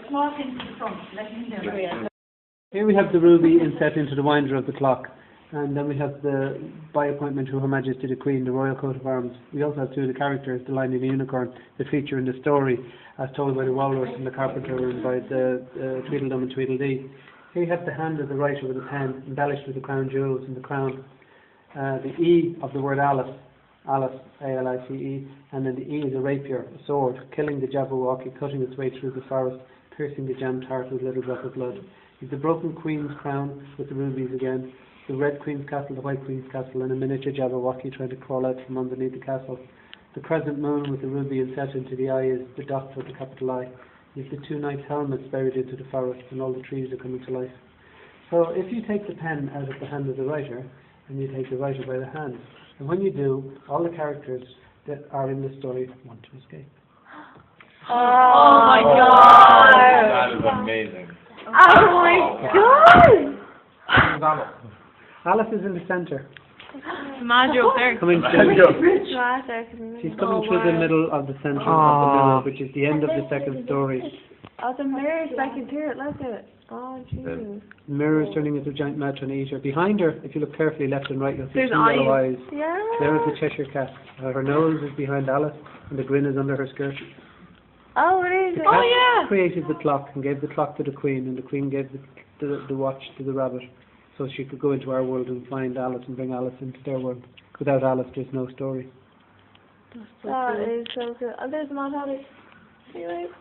small things to the front. Let him do it. Here we have the ruby inset into the winder of the clock, and then we have the by appointment to Her Majesty the Queen, the royal coat of arms. We also have two of the characters, the Lion and the Unicorn, that feature in the story, as told by the Walrus and the Carpenter and by the Tweedledum and Tweedledee. Here you have the hand of the writer with a pen, embellished with the crown jewels and the crown. The E of the word Alice, Alice, A-L-I-C-E, and then the E is a rapier, a sword, killing the Jabberwocky, cutting its way through the forest, piercing the gemmed heart with a little drop of blood. You've the broken queen's crown with the rubies again, the red queen's castle, the white queen's castle, and a miniature Jabberwocky trying to crawl out from underneath the castle. The crescent moon with the ruby inset into the eye is the dot with the capital I. You've the two knights' helmets buried into the forest, and all the trees are coming to life. So if you take the pen out of the hand of the writer, and you take the writer by the hand, and when you do, all the characters that are in the story want to escape. Oh my God! That is amazing. Oh my God! Alice is in the centre. Maggio there. Coming she's coming through the middle of the centre of the mirror, which is the end of the second story. Oh, the mirror's back into it, look at it. Oh, Jesus. The mirror is turning into a giant mouth trying to eat her. Behind her, if you look carefully left and right, you'll see There's two yellow eyes. Yeah. There is the Cheshire Cat. Her nose is behind Alice, and the grin is under her skirt. Oh, it is. The Oh, cat yeah. created the clock and gave the clock to the Queen, and the Queen gave the watch to the rabbit, so she could go into our world and find Alice and bring Alice into their world. Without Alice, there's no story. That is so good. Oh, there's Mad Hatter.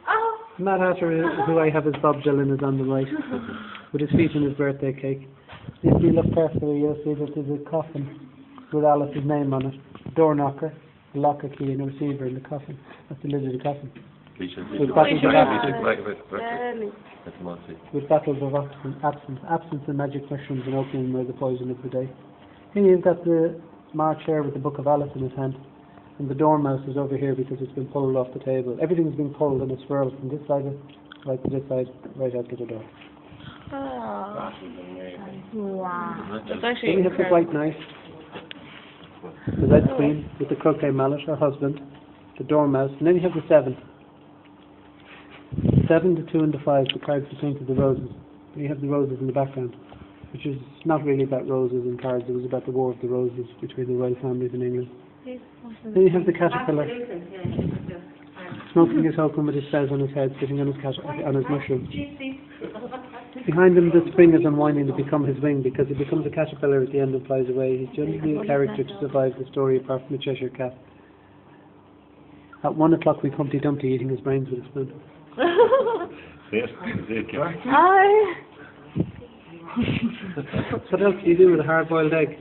Oh. Mad Hatter, who I have as Bob Dylan, is on the right, with his feet in his birthday cake. If you look carefully, you'll see that there's a coffin with Alice's name on it, a door knocker, a locker key, and a receiver in the coffin. That's the lid of the coffin. With battles of absence and magic mushrooms and opium were the poison of the day. Here you've got the March Hare with the Book of Alice in his hand, and the dormouse is over here because it's been pulled off the table. Everything's been pulled and it's swirled from this side right to this side, right out to the door. Oh. Wow. That's Then actually we have the White Knight, the Red Queen with the croquet mallet, her husband, the dormouse, and then you have the Seven. 7, the 2 and the 5, the cards are painted the roses. And you have the roses in the background, which is not really about roses and cards, it was about the War of the Roses between the royal families in England. Then you have the caterpillar, smoking his hokum with his fez on his head, sitting on his mushroom. Behind him the spring is unwinding to become his wing, because he becomes a caterpillar at the end and flies away. He's generally a character to survive the story apart from the Cheshire Cat. At 1 o'clock we Humpty Dumpty eating his brains with a spoon. What else do you do with a hard-boiled egg?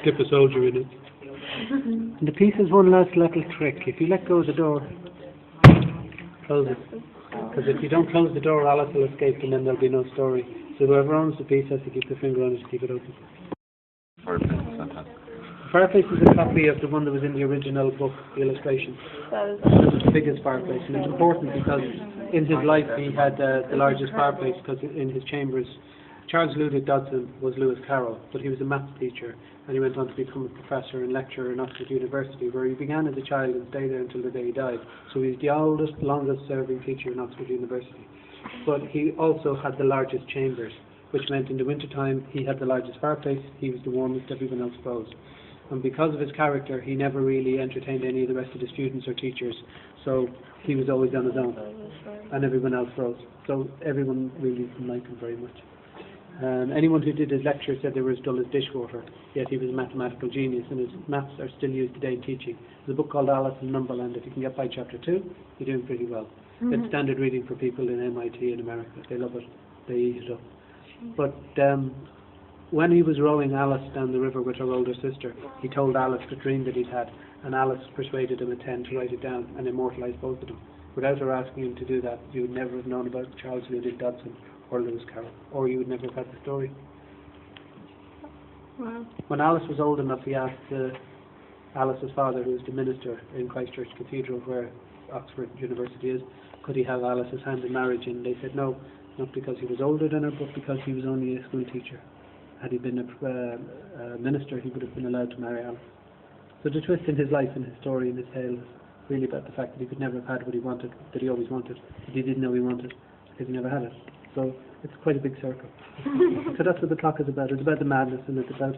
Dip a soldier in it. And the piece has one last little trick. If you let go of the door, close it. Because if you don't close the door, Alice will escape and then there'll be no story. So whoever owns the piece has to keep their finger on it to keep it open. Fireplace is a copy of the one that was in the original book, the illustration. This is the biggest fireplace, and it's important because in his life he had the largest fireplace, because in his chambers, Charles Ludwig Dodson was Lewis Carroll, but he was a maths teacher, and he went on to become a professor and lecturer in Oxford University, where he began as a child and stayed there until the day he died. So he's the oldest, longest serving teacher in Oxford University. But he also had the largest chambers, which meant in the winter time he had the largest fireplace, he was the warmest, everyone else froze. And because of his character, he never really entertained any of the rest of the students or teachers, so he was always on his own, and everyone else froze. So everyone really didn't like him very much. Anyone who did his lecture said they were as dull as dishwater, yet he was a mathematical genius, and his maths are still used today in teaching. There's a book called Alice in Wonderland. If you can get by chapter 2, you're doing pretty well. It's standard reading for people in MIT in America. They love it. They eat it up. But when he was rowing Alice down the river with her older sister, he told Alice the dream that he'd had, and Alice persuaded him at 10 to write it down and immortalise both of them. Without her asking him to do that, you would never have known about Charles Ludwig Dodson or Lewis Carroll, or you would never have had the story. Wow. When Alice was old enough, he asked Alice's father, who was the minister in Christchurch Cathedral, where Oxford University is, could he have Alice's hand in marriage, and they said no, not because he was older than her, but because he was only a school teacher. Had he been a minister, he would have been allowed to marry Alice. So the twist in his life and his story and his tale is really about the fact that he could never have had what he wanted, that he always wanted, that he didn't know he wanted, because he never had it. So it's quite a big circle. So that's what the clock is about. It's about the madness, and it's about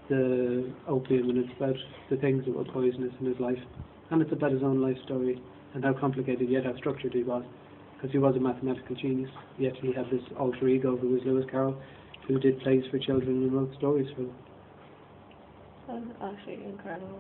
the opium, and it's about the things that were poisonous in his life. And it's about his own life story, and how complicated yet how structured he was. Because he was a mathematical genius, yet he had this alter ego who was Lewis Carroll, who did plays for children and wrote stories for them. That's actually incredible.